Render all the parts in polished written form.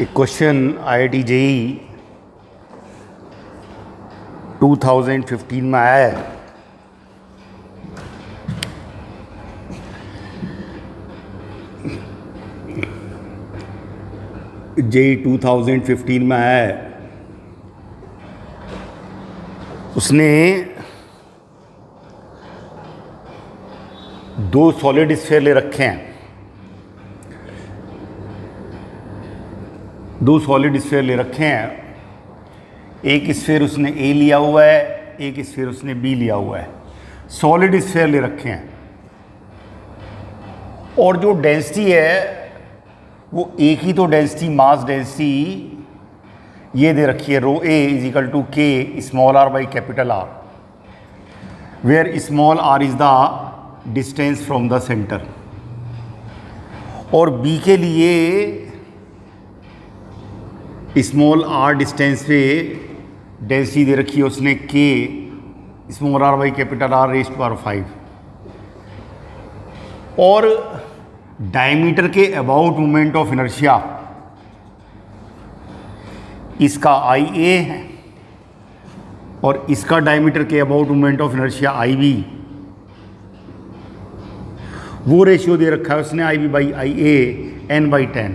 एक question IIT JEE 2015 में आया है। JEE 2015 में आया है। उसने दो सॉलिड स्फीयर ले रखे हैं। दो सॉलिड स्फीयर ले रखे हैं। एक स्फीयर उसने A लिया हुआ है, एक स्फीयर उसने B लिया हुआ है। सॉलिड स्फीयर ले रखे हैं और जो डेंसिटी है वो एक ही तो डेंसिटी, मास डेंसिटी ये दे रखी है, rho A is equal to K small r by capital R, where small r is the distance from the centre. और B के लिए स्मॉल r डिस्टेंस पे डेंसिटी दे रखी है उसने K small r by capital R raised to power 5। और diameter के अबाउट मोमेंट ऑफ इनर्शिया इसका IA है और इसका डायमीटर के about moment of inertia IB। वो रेशियो दे रखा है उसने IB by IA n by 10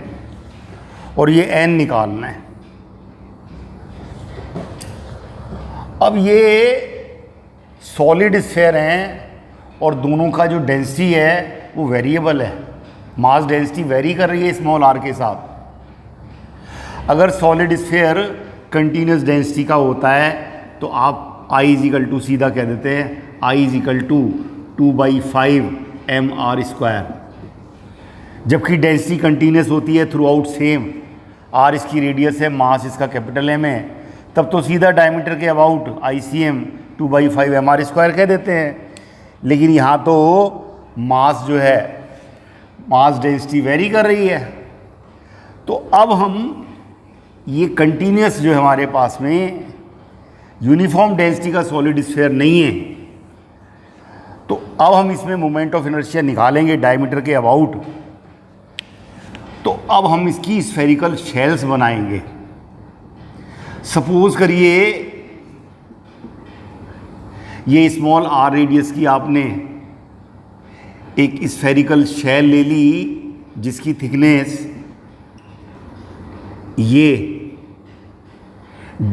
और ये n निकालना है। अब ये सॉलिड स्फीयर हैं और दोनों का जो डेंसिटी है वो वेरिएबल है। मास डेंसिटी वेरी कर रही है स्मॉल r के साथ। अगर सॉलिड स्फीयर कंटिन्यूस डेंसिटी का होता है तो आप I इज इक्वल टू सीधा कह देते हैं I is equal to 2/5 mr square. जबकि डेंसिटी कंटिन्यूस होती है थ्रू आउट सेम, r इसकी रेडियस है, मास इसका कैपिटल M है, तब तो सीधा डायमीटर के अबाउट ICM 2/5 mr स्क्वायर कह देते हैं। लेकिन यहाँ तो मास जो है, मास डेंसिटी वेरी कर रही है। तो अब हम ये कंटिन्यूस जो है हमारे पास में यूनिफॉर्म डेंसिटी का सॉलिड स्फीयर नहीं है, तो अब हम इसमें मोमेंट ऑफ इनर्शिया निकालेंगे डायमीटर के अबाउट। तो अब हम इसकी स्फेरिकल शेल्स बनाएंगे। सपोज करिए ये स्मॉल r रेडियस की आपने एक स्फेरिकल शेल ले ली जिसकी थिकनेस ये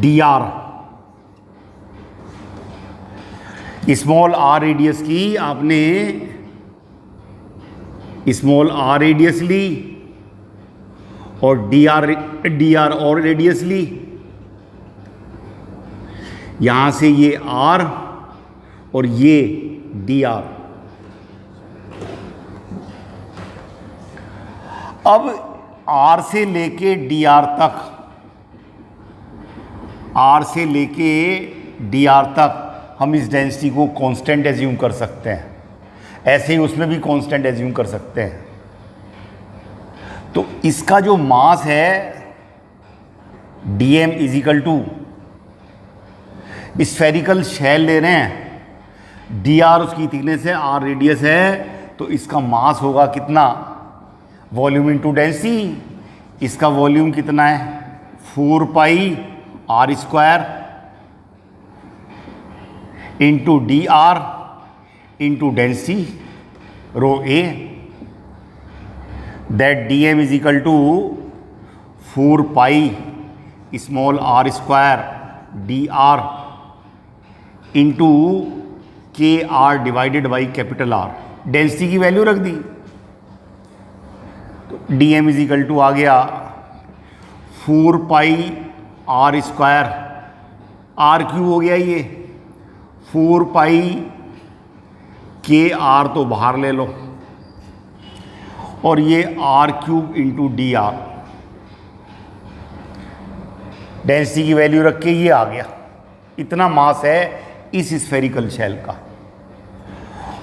dr, स्मॉल r रेडियस की आपने स्मॉल r रेडियस ली और dr और रेडियस ली। यहां से ये r और ये dr। अब r से लेके dr तक, r से लेके dr तक हम इस डेंसिटी को कांस्टेंट एज्यूम कर सकते हैं। ऐसे ही उसमें भी कांस्टेंट एज्यूम कर सकते हैं। तो इसका जो मास है dm is equal to, spherical shell ले रहे हैं, dr उसकी थिकनेस है, r रेडियस है, तो इसका मास होगा कितना, वॉल्यूम इनटू डेंसिटी। इसका वॉल्यूम कितना है 4πr square into dr into density rho A, that dm is equal to 4π small r square dr into KR divided by capital R। Density की value रख दी तो dm इज इक्वल टू आ गया 4πr square, r cube हो गया ये 4π KR तो बाहर ले लो और ये r cube into dr। Density की वैल्यू रख के ये आ गया, इतना मास है इस स्फेरिकल शेल का।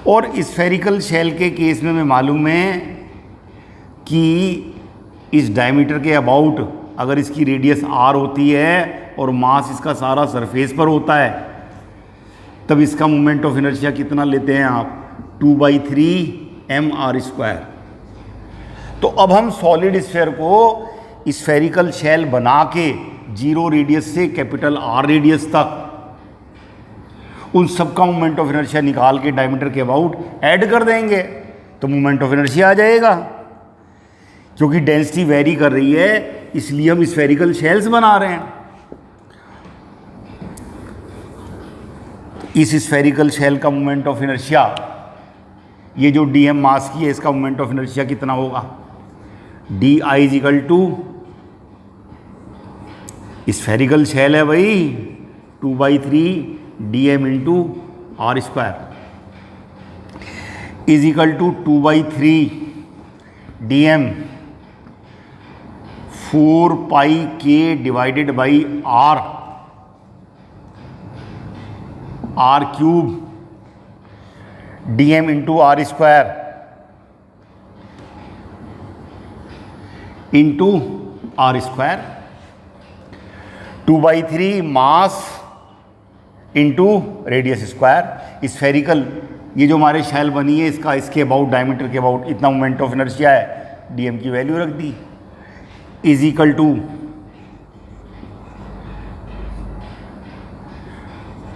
और स्फेरिकल शेल के केस में हमें मालूम है कि इस डायमीटर के अबाउट अगर इसकी रेडियस r होती है और मास इसका सारा सरफेस पर होता है, तब इसका मोमेंट ऑफ इनर्शिया कितना लेते हैं आप 2/3 mr स्क्वायर। तो अब हम सॉलिड स्फीयर को स्फेरिकल शेल बना के जीरो रेडियस से कैपिटल आर रेडियस तक उन सब का मोमेंट ऑफ इनर्शिया निकाल के डायमीटर के अबाउट ऐड कर देंगे तो मोमेंट ऑफ इनर्शिया आ जाएगा। क्योंकि डेंसिटी वेरी कर रही है इसलिए हम स्फेरिकल शेल्स बना रहे हैं। इस स्फेरिकल शेल का मोमेंट ऑफ इनर्शिया, ये जो dm मास की है, इसका मोमेंट ऑफ इनर्शिया कितना होगा? D I is equal to, spherical shell है भाई, 2/3 dm into R square is equal to 2/3 dm 4πk divided by R cube dm into R square into R square, 2/3 mass into radius square. Spherical ये जो हमारे shell बनी है इसका, इसके about diameter के अबाउट इतना मोमेंट ऑफ इनर्शिया है, डीएम की वैल्यू रख दी, is equal to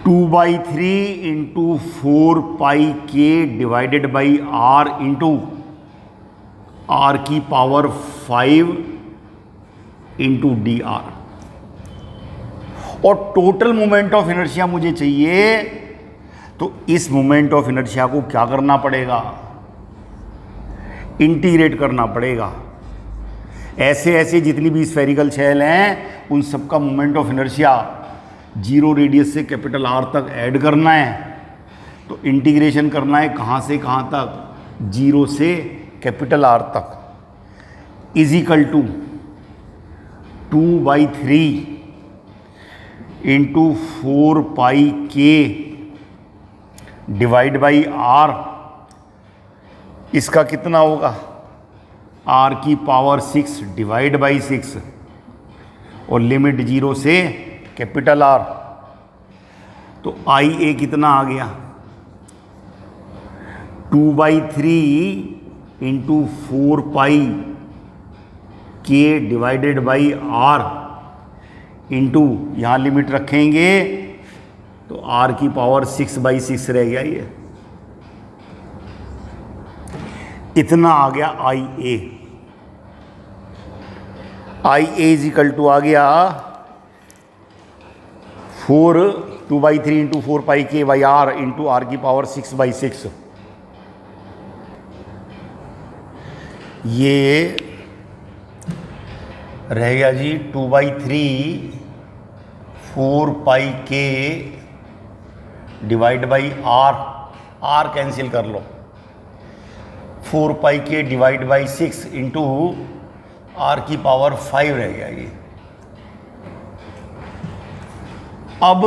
2/3 into 4πk divided by R into R की पावर 5 इंटू डी आर। और टोटल मोमेंट ऑफ इनर्शिया मुझे चाहिए, तो इस मोमेंट ऑफ इनर्शिया को क्या करना पड़ेगा? इंटीग्रेट करना पड़ेगा। ऐसे ऐसे जितनी भी स्फेरिकल शेल हैं उन सब का moment of inertia zero radius से कैपिटल आर तक ऐड करना है। तो इंटीग्रेशन करना है कहाँ से कहाँ तक? जीरो से कैपिटल आर तक, is equal to 2/3 into 4πk divide by R. इसका कितना होगा? आर की पावर 6 डिवाइड बाई 6 और लिमिट जीरो से कैपिटल आर। तो आई ए कितना आ गया? 2/3 into 4πk divided by R into, यहाँ लिमिट रखेंगे तो r की पावर 6/6 रह गया। ये इतना आ गया I A is equal to आ गया 2/3 into 4πk by R into R की पावर 6/6। ये रह गया जी 2/3 4πk divide by R cancel कर लो, 4πk divide by 6 into R की पावर 5 रह गया ये। अब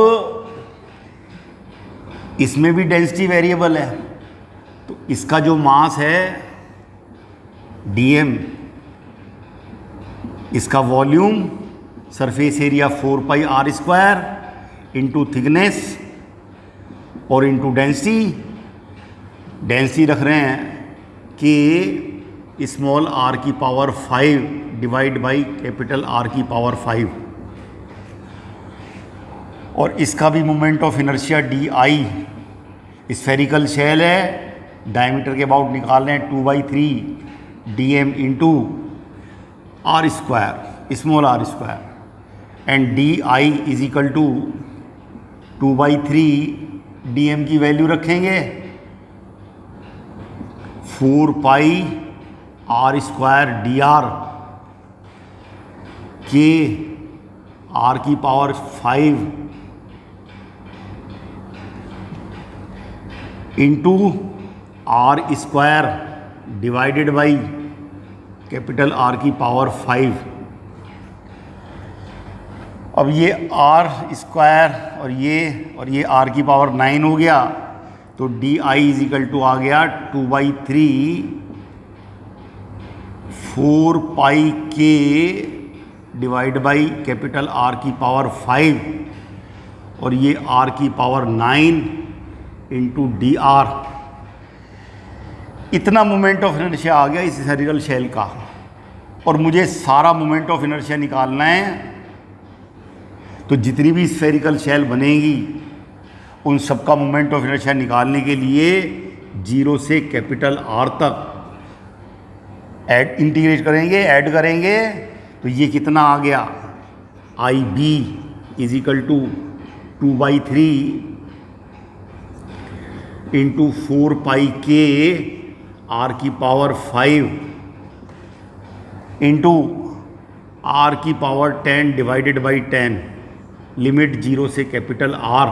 इसमें भी डेंसिटी वेरिएबल है, तो इसका जो मास है dm, इसका volume surface area 4πr square into thickness और इंटू डेंसिटी रख रहे हैं कि स्मॉल r की power 5 divide by capital R की पावर 5। और इसका भी moment of inertia D I, spherical shell है, डायमीटर के अबाउट निकाल रहे हैं 2/3 dm into R square, small R square, and D I is equal to 2/3 dm की वैल्यू रखेंगे 4πr स्क्वायर डी आर के आर की power 5 into R square divided by capital R की पावर 5। अब ये आर स्क्वायर और ये R की पावर 9 हो गया, तो d I is equal to आ गया 2/3 4πk divide by capital R की पावर 5 और ये आर की पावर 9 इंटू डी आर। इतना मोमेंट ऑफ इनर्शिया आ गया इस स्फेरिकल शेल का। और मुझे सारा मोमेंट ऑफ इनर्शिया निकालना है, तो जितनी भी स्फेरिकल शेल बनेगी उन सबका मोमेंट ऑफ इनर्शिया निकालने के लिए 0 से कैपिटल R तक इंटीग्रेट करेंगे, ऐड करेंगे, तो ये कितना आ गया, IB is equal to 2/3 into 4πk R⁵ into R⁻10 divided by 10, limit 0 से capital R।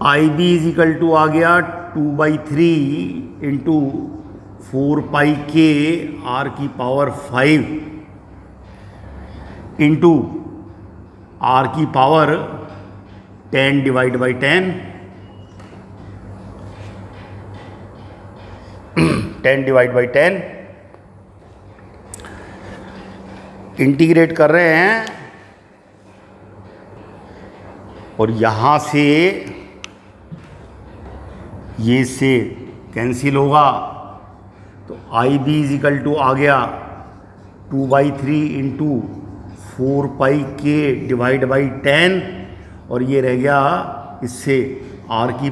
IB is equal to आ गया 2/3 into 4πk R⁵ into R⁻10 divide by 10, 10 divide by 10, integrate कर रहे हैं और यहाँ से ये से कैंसिल होगा, तो IB इज इक्वल टू आ गया 2/3 इंटू 4πk डिवाइड बाई 10, और ये रह गया इससे R⁵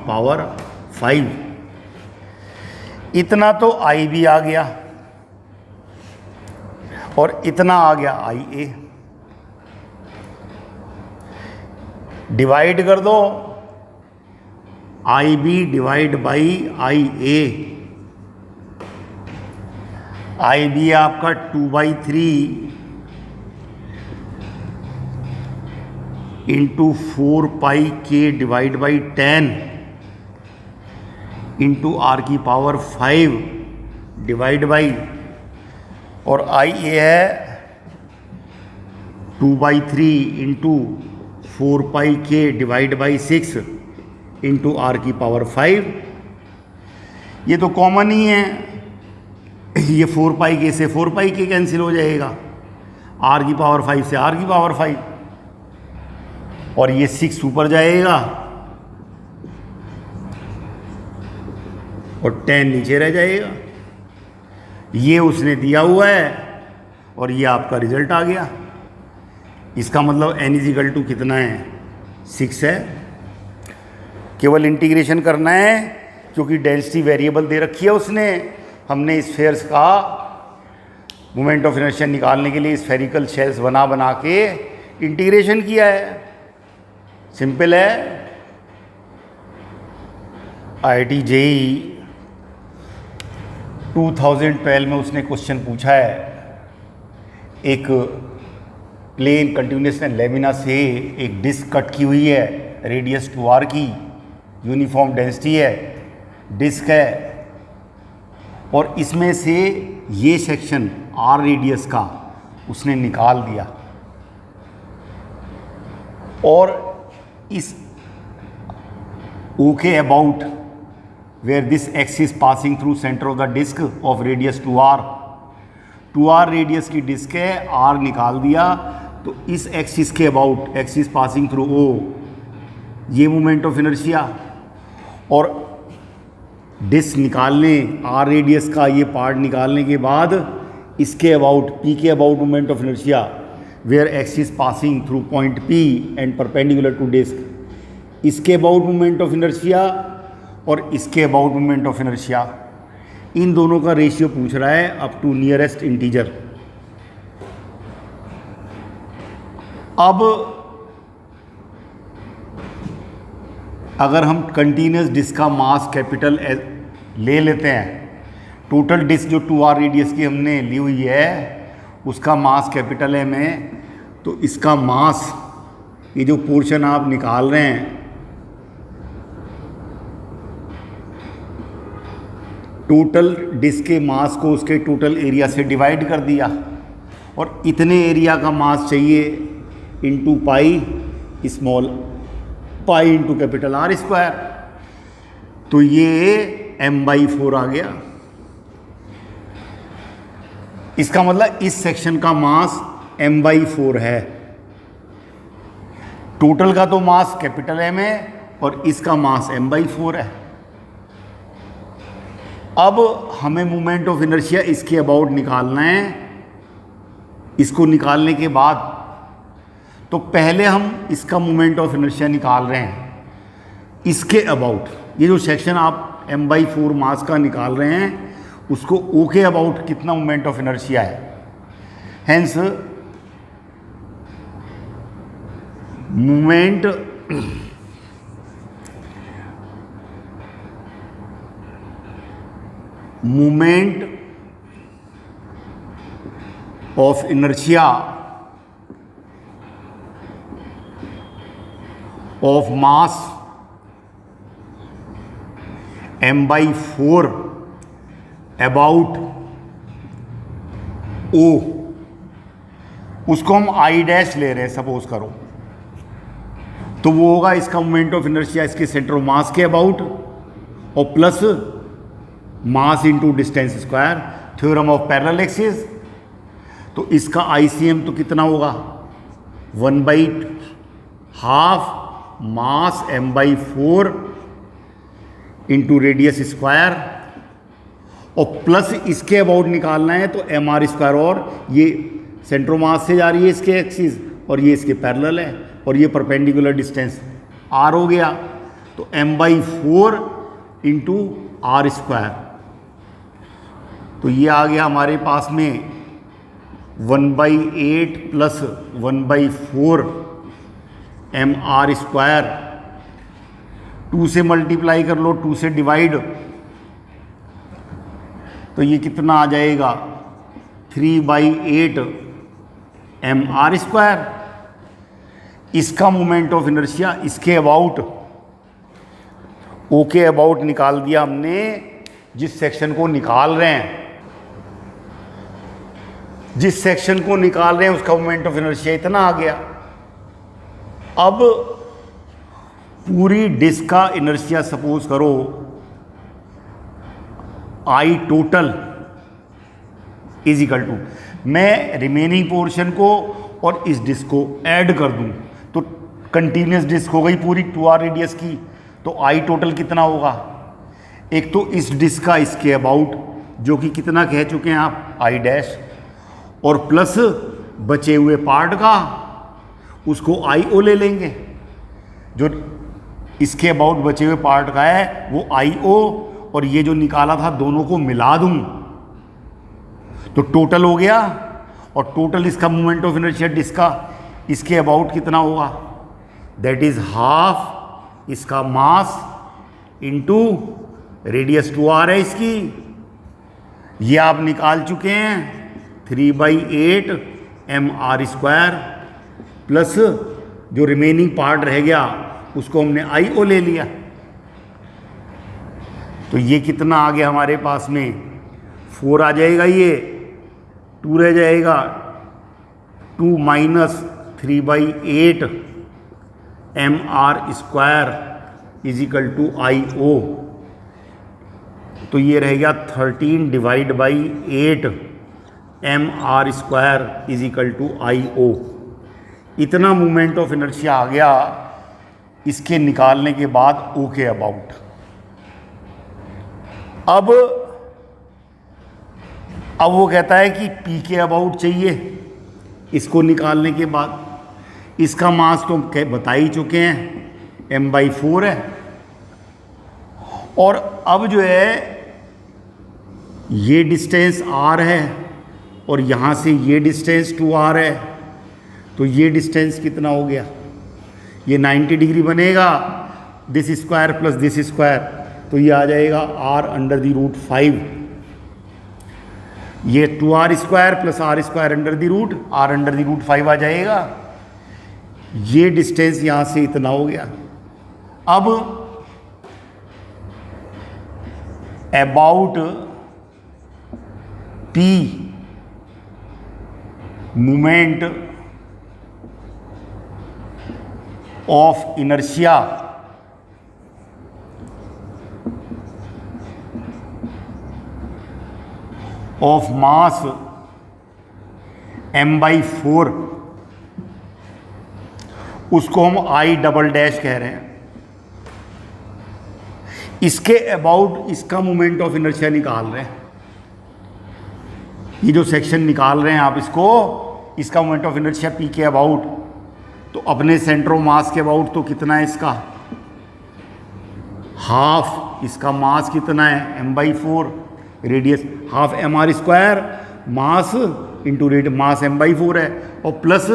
इतना तो IB आ गया और इतना आ गया IA। डिवाइड कर दो, IB divide by IA, IB आपका 2/3 into 4πk divide by 10 into R⁵ divide by, और IA है 2/3 into 4πk divide by 6 into R⁵। ये तो कॉमन ही है, ये 4πk से 4πk कैंसिल हो जाएगा, R⁵ से R⁵, और ये 6 ऊपर जाएगा और 10 नीचे रह जाएगा। ये उसने दिया हुआ है और ये आपका रिजल्ट आ गया। इसका मतलब n इज इक्वल टू कितना है, 6 है। केवल इंटीग्रेशन करना है क्योंकि डेंसिटी वेरिएबल दे रखी है उसने। हमने स्फेयर्स का मोमेंट ऑफ इनर्शिया निकालने के लिए स्फेरिकल शेल्स बना बना के इंटीग्रेशन किया है। सिंपल है। IIT JEE 2012 में उसने क्वेश्चन पूछा है, एक प्लेन कंटिन्यूअस लेमिना से एक डिस्क कट की हुई है, रेडियस 2r की, यूनिफॉर्म डेंसिटी है, डिस्क है, और इसमें से ये सेक्शन r रेडियस का उसने निकाल दिया, और इस OK about where this x is passing through center of the disk of radius 2r radius की डिस्क है, r निकाल दिया, तो इस एक्सिस के about, axis passing through O, ये मोमेंट ऑफ इनर्शिया, और डिस्क निकालने r रेडियस का ये पार्ट निकालने के बाद इसके अबाउट, P के about moment of inertia where axis passing through point P and perpendicular to disc, इसके अबाउट मोमेंट ऑफ इनर्शिया और इसके अबाउट मोमेंट ऑफ इनर्शिया, इन दोनों का रेशियो पूछ रहा है अप टू नियरेस्ट इंटीजर। अब अगर हम कंटिन्यूस डिस्क का मास कैपिटल ले लेते हैं, टोटल डिस्क जो 2r रेडियस की हमने ली हुई है उसका मास कैपिटल M है, तो इसका मास, ये जो पोर्शन आप निकाल रहे हैं, टोटल डिस्क के मास को उसके टोटल एरिया से डिवाइड कर दिया, और इतने एरिया का मास चाहिए into pi, small pi into capital R², तो ये m/4 आ गया। इसका मतलब इस सेक्शन का मास m/4 है। टोटल का तो मास कैपिटल M है और इसका मास m/4 है। अब हमें मोमेंट ऑफ इनर्शिया इसके अबाउट निकालना है। इसको निकालने के बाद तो पहले हम इसका मोमेंट ऑफ इनर्शिया निकाल रहे हैं इसके अबाउट। ये जो सेक्शन आप m/4 मास का निकाल रहे हैं उसको ओ के अबाउट कितना मोमेंट ऑफ इनर्शिया है। Hence moment of inertia of mass m/4 about O, उसको हम I डैश ले रहे हैं सपोज करो, तो वो होगा इसका मोमेंट ऑफ इनर्शिया इसके सेंटर ऑफ मास के अबाउट और plus mass into distance square, theorem of parallel axis. तो इसका ICM तो कितना होगा 1/2 मास m/4 इंटू रेडियस स्क्वायर और प्लस इसके अबाउट निकालना है तो mr², और ये सेंटर ऑफ मास से जा रही है इसके एक्सिस और ये इसके पैरेलल है और ये परपेंडिकुलर डिस्टेंस r हो गया, तो m/4 इंटू r²। तो ये आ गया हमारे पास में 1/8 प्लस 1/4 mr²। 2 से मल्टीप्लाई कर लो, 2 से डिवाइड, तो ये कितना आ जाएगा 3/8 mr²। इसका मोमेंट ऑफ इनर्शिया इसके अबाउट ओ के अबाउट निकाल दिया हमने जिस सेक्शन को निकाल रहे हैं। जिस सेक्शन को निकाल रहे हैं उसका मोमेंट ऑफ इनर्शिया इतना आ गया। अब पूरी डिस्क का इनर्शिया सपोज करो I total is equal to, मैं रिमेनिंग पोर्शन को और इस डिस्क को ऐड कर दूं तो कंटिन्यूस डिस्क हो गई पूरी 2r रेडियस की, तो I टोटल कितना होगा। एक तो इस डिस्क का इसके अबाउट जो कि कितना कह चुके हैं आप I डैश, और प्लस बचे हुए पार्ट का उसको IO ले लेंगे, जो इसके अबाउट बचे हुए पार्ट का है वो IO, और ये जो निकाला था दोनों को मिला दूं तो टोटल हो गया। और टोटल इसका मोमेंट ऑफ इनर्शिया डिस्क का इसके अबाउट कितना होगा, दैट इज हाफ इसका मास इनटू रेडियस 2r है इसकी, ये आप निकाल चुके हैं 3/8 mr² प्लस जो रिमेनिंग पार्ट रह गया उसको हमने IO ले लिया। तो ये कितना आ गया हमारे पास में 4 आ जाएगा, ये 2 रह जाएगा, 2 minus 3/8 mr² is equal to IO। तो ये रह गया 13/8 mr² is equal to IO। इतना मोमेंट ऑफ इनर्शिया आ गया इसके निकालने के बाद O के अबाउट। अब वो कहता है कि P के अबाउट चाहिए इसको निकालने के बाद। इसका मास तो बता ही चुके हैं m/4 है, और अब जो है ये डिस्टेंस r है और यहाँ से ये डिस्टेंस 2r है, तो ये डिस्टेंस कितना हो गया, ये 90 डिग्री बनेगा, this square plus this square, तो ये आ जाएगा r√5। ये 2r² प्लस r² r√5 आ जाएगा। ये डिस्टेंस यहाँ से इतना हो गया। अब about P moment of inertia of mass m/4, उसको हम I डबल डैश कह रहे हैं। इसके अबाउट इसका मोमेंट ऑफ इनर्शिया निकाल रहे हैं। ये जो सेक्शन निकाल रहे हैं आप इसको, इसका मोमेंट ऑफ इनर्शिया पी के अबाउट, तो अपने सेंटर ऑफ मास के अबाउट तो कितना है इसका, हाफ। इसका मास कितना है, m/4, radius half mr², mass into rate mass m/4 है, और प्लस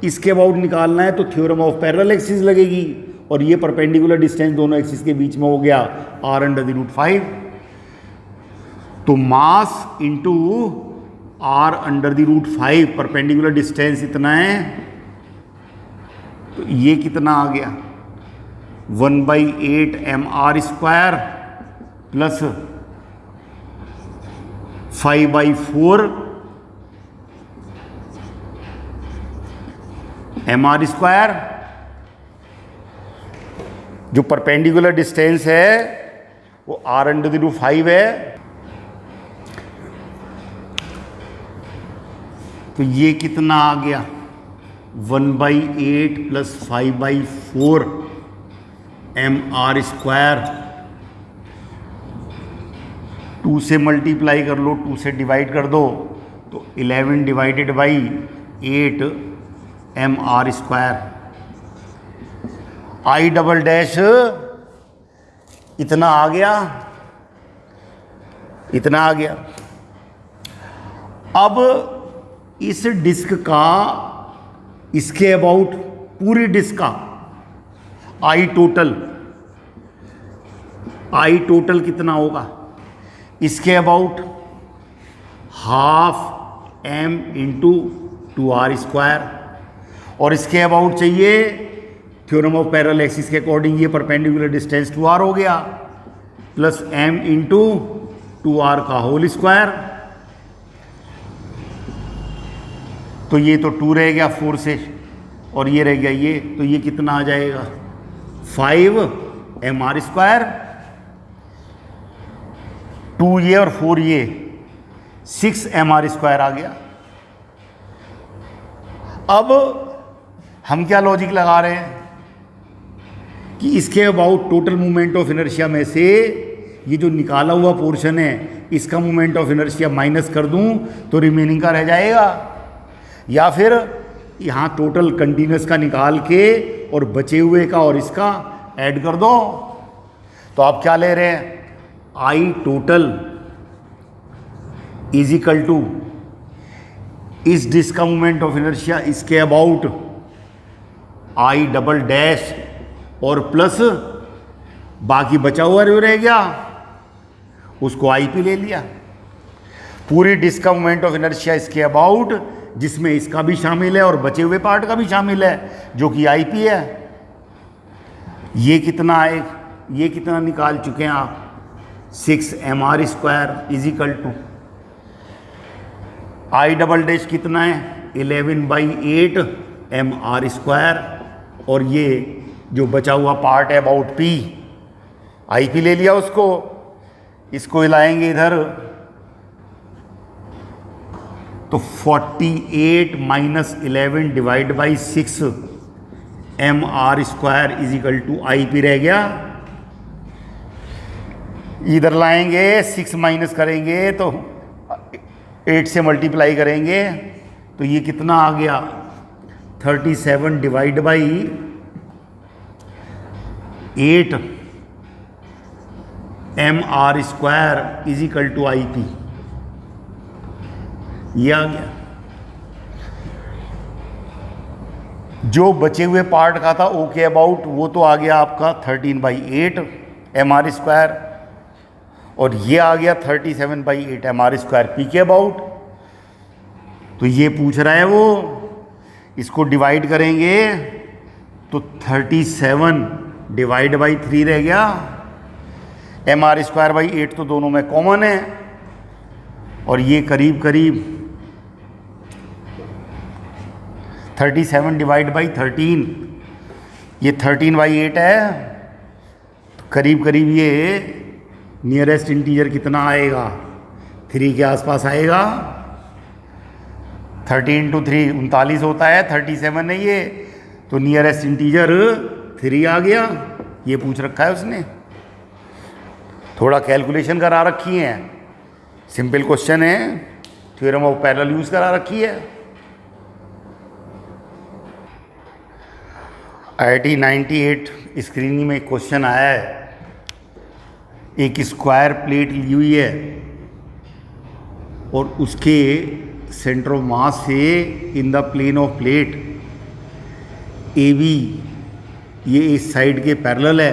इसके अबाउट निकालना है तो थ्योरम ऑफ पैरेलल एक्सिस लगेगी, और ये परपेंडिकुलर डिस्टेंस दोनों एक्सिस के बीच में हो गया r/5। तो mass into r/5 perpendicular distance इतना है, तो ये कितना आ गया 1/8 mr² प्लस 5/4 mr²। जो परपेंडिकुलर डिस्टेंस है वो r/5 है, तो ये कितना आ गया 1/8 प्लस 5/4 mr²। 2 से मल्टीप्लाई कर लो, 2 से डिवाइड कर दो, तो 11 डिवाइडेड बाई 8 mr²। I" इतना आ गया, इतना आ गया। अब इस डिस्क का, इसके अबाउट पूरी डिस्क का I टोटल कितना होगा, इसके about half m into 2r², और इसके अबाउट चाहिए थ्योरम ऑफ पैरेलल एक्सिस के अकॉर्डिंग ये परपेंडिकुलर डिस्टेंस 2r हो गया, प्लस m इंटू 2r का होल स्क्वायर। तो ये तो 2 रह गया 4 से, और ये रह गया ये, तो ये कितना आ जाएगा 5 mr², 2 ये और 4 ये, 6 mr² आ गया। अब हम क्या लॉजिक लगा रहे हैं कि इसके about total moment of inertia में से ये जो निकाला हुआ पोर्शन है इसका मोमेंट ऑफ इनर्शिया माइनस कर दूं तो रिमेनिंग का रह जाएगा, या फिर यहाँ टोटल कंटिन्यूस का निकाल के और बचे हुए का और इसका ऐड कर दो। तो आप क्या ले रहे हैं, I total is equal to इस डिस्क का मोमेंट ऑफ इनर्शिया इसके अबाउट I" और प्लस बाकी बचा हुआ जो रह गया उसको IP ले लिया। पूरी डिस्क का मोमेंट ऑफ इनर्शिया इसके अबाउट, जिसमें इसका भी शामिल है और बचे हुए पार्ट का भी शामिल है जो कि IP है। ये कितना है, ये कितना निकाल चुके हैं आप, 6 mr² is equal to I" कितना है 11/8 mr², और ये जो बचा हुआ पार्ट है अबाउट P, IP ले लिया उसको, इसको हिलाएंगे इधर तो 48 minus 11 divide by 6 mr² is equal to IP रह गया। इधर लाएंगे 6 माइनस करेंगे तो 8 से मल्टीप्लाई करेंगे तो ये कितना आ गया 37 divide by 8 mr² is equal to IP। ये आ गया। जो बचे हुए पार्ट का था O के अबाउट वो तो आ गया आपका 13/8 mr², और ये आ गया 37/8 mr² P के अबाउट। तो ये पूछ रहा है वो, इसको डिवाइड करेंगे तो 37 डिवाइड बाई 3 रह गया, mr²/8 तो दोनों में कॉमन है, और ये करीब करीब 37 डिवाइड बाई 13, ये 13/8 है, तो करीब करीब ये नियरेस्ट इंटीजर कितना आएगा 3 के आसपास आएगा। 13 × 3 39 होता है, 37 है ये, तो नियरेस्ट इंटीजर 3 आ गया। ये पूछ रखा है उसने। थोड़ा कैलकुलेशन करा रखी है, सिंपल क्वेश्चन है, थ्योरम ऑफ पैरेलल यूज करा रखी है। IIT 98 स्क्रीनिंग में एक क्वेश्चन आया है, एक स्क्वायर प्लेट ली हुई है और उसके सेंटर ऑफ मास से in the plane of plate AB ये इस साइड के पैरेलल है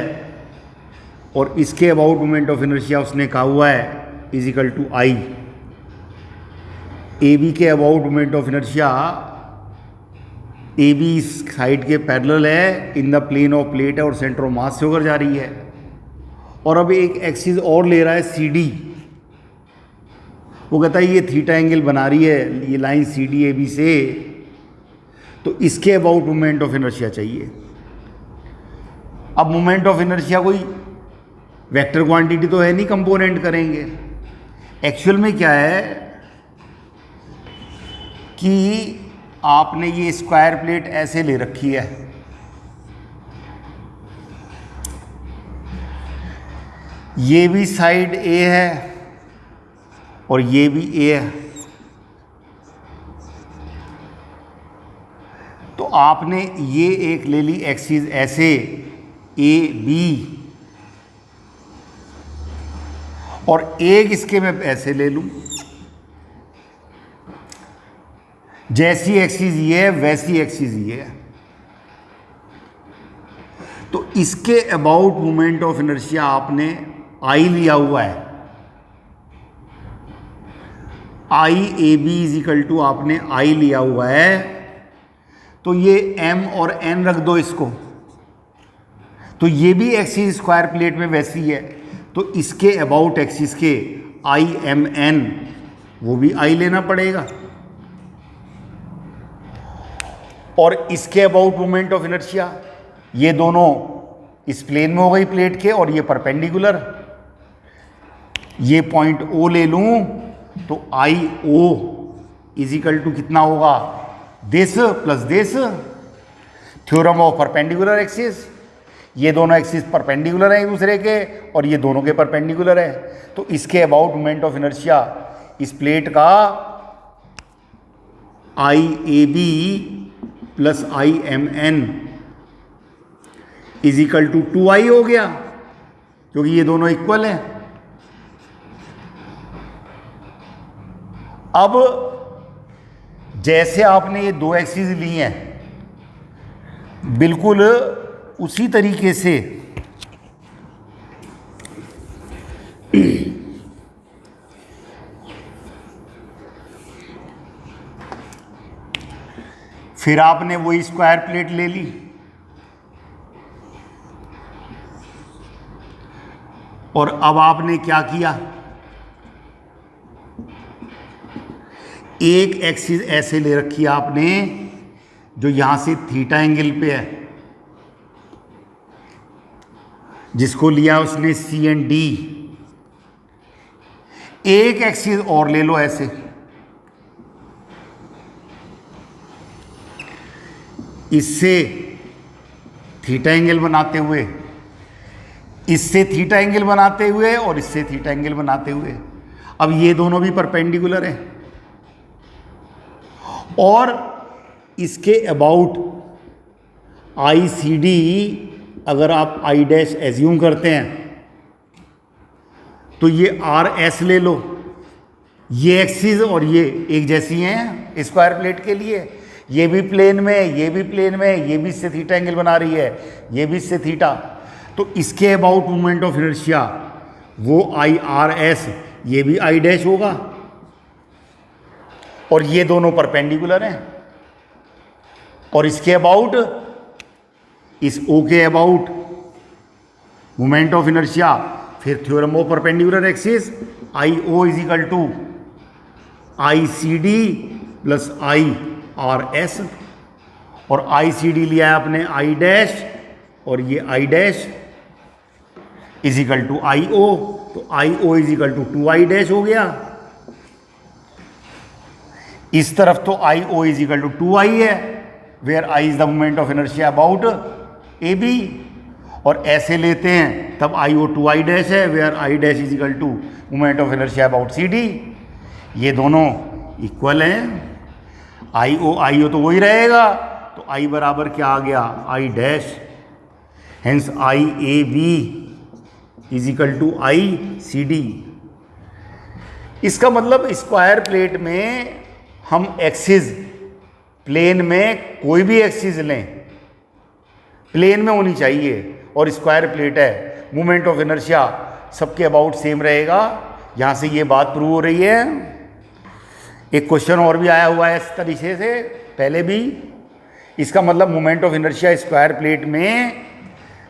और इसके अबाउट मोमेंट ऑफ इनर्शिया उसने कहा हुआ है is equal to I। AB के about moment of inertia AB इस साइड के पैरेलल है, in the plane of plate है और सेंटर ऑफ मास से होकर जा रही है। और अब एक एक्सिस और ले रहा है CD, वो कहता है ये थीटा एंगल बना रही है ये लाइन CD AB से, तो इसके अबाउट मोमेंट ऑफ इनर्शिया चाहिए। अब मोमेंट ऑफ इनर्शिया कोई वेक्टर क्वांटिटी तो है नहीं, कंपोनेंट करेंगे। एक्चुअल में क्या है कि आपने ये स्क्वायर प्लेट ऐसे ले रखी है, ये भी साइड A है और ये भी A है, तो आपने ये एक ले ली एक्सिस ऐसे AB और एक इसके मैं ऐसे ले लूं, जैसी एक्सिस ये है वैसी एक्सिस ये है, तो इसके अबाउट मोमेंट ऑफ इनर्शिया आपने I लिया हुआ है, IAB इज इक्वल टू आपने I लिया हुआ है, तो ये M और N रख दो इसको, तो ये भी एक्सिस स्क्वायर प्लेट में वैसी है, तो इसके अबाउट एक्सिस के IMN वो भी I लेना पड़ेगा। और इसके अबाउट मोमेंट ऑफ इनर्शिया ये दोनों इस प्लेन में हो गई प्लेट के और ये परपेंडिकुलर, ये पॉइंट O ले लूं तो IO इज इक्वल टू कितना होगा, this plus this, theorem of perpendicular axis, ये दोनों एक्सिस परपेंडिकुलर हैं एक दूसरे के और ये दोनों के परपेंडिकुलर है, तो इसके अबाउट मोमेंट ऑफ इनर्शिया इस प्लेट का IAB plus IMN is equal to 2I हो गया, क्योंकि ये दोनों इक्वल हैं। अब जैसे आपने ये दो एक्सिस ली हैं, बिल्कुल उसी तरीके से फिर आपने वही स्क्वायर प्लेट ले ली और अब आपने क्या किया, एक एक्सिस ऐसे ले रखी है आपने जो यहां से थीटा एंगल पे है, जिसको लिया उसने C एंड D। एक एक्सिस और ले लो ऐसे, इससे थीटा एंगल बनाते हुए, इससे थीटा एंगल बनाते हुए और इससे थीटा एंगल बनाते हुए। अब ये दोनों भी परपेंडिकुलर हैं और इसके अबाउट ICD अगर आप I डैश एज्यूम करते हैं तो ये RS ले लो, ये एक्सिस और ये एक जैसी हैं स्क्वायर प्लेट के लिए, ये भी प्लेन में, ये भी प्लेन में, ये भी इससे थीटा एंगल बना रही है, ये भी इससे थीटा, तो इसके अबाउट मोमेंट ऑफ इनर्शिया वो IRS, ये भी I डैश होगा और ये दोनों परपेंडिकुलर हैं और इसके अबाउट, इस O के अबाउट मोमेंट ऑफ इनर्शिया, फिर theorem of perpendicular axis IO is equal to ICD plus IRS, और ICD लिया है आपने I डैश और ये I dash is equal to IO, तो IO is equal to 2I dash हो गया। इस तरफ तो IO is equal to 2I है, where I is the moment of inertia about AB, और ऐसे लेते हैं तब IO2I डैश है, where I dash is equal to moment of inertia about CD। ये दोनों इक्वल हैं, IO तो वही रहेगा, तो I बराबर क्या आ गया, I dash, hence IAB is equal to ICD। इसका मतलब स्क्वायर प्लेट में हम एक्सिस, प्लेन में कोई भी एक्सिस लें, प्लेन में होनी चाहिए, और स्क्वायर प्लेट है, मोमेंट ऑफ इनर्शिया सबके अबाउट सेम रहेगा। यहाँ से ये बात प्रूव हो रही है। एक क्वेश्चन और भी आया हुआ है इस तरीके से पहले भी। इसका मतलब moment of inertia square plate में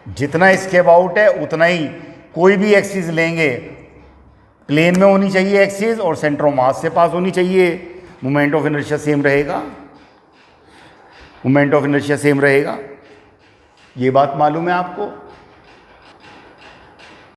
जितना इसके अबाउट है उतना ही, कोई भी एक्सिस लेंगे प्लेन में होनी चाहिए एक्सिस, और सेंटर ऑफ मास से पास होनी चाहिए, मोमेंट ऑफ इनर्शिया सेम रहेगा, मोमेंट ऑफ इनर्शिया सेम रहेगा। ये बात मालूम है आपको?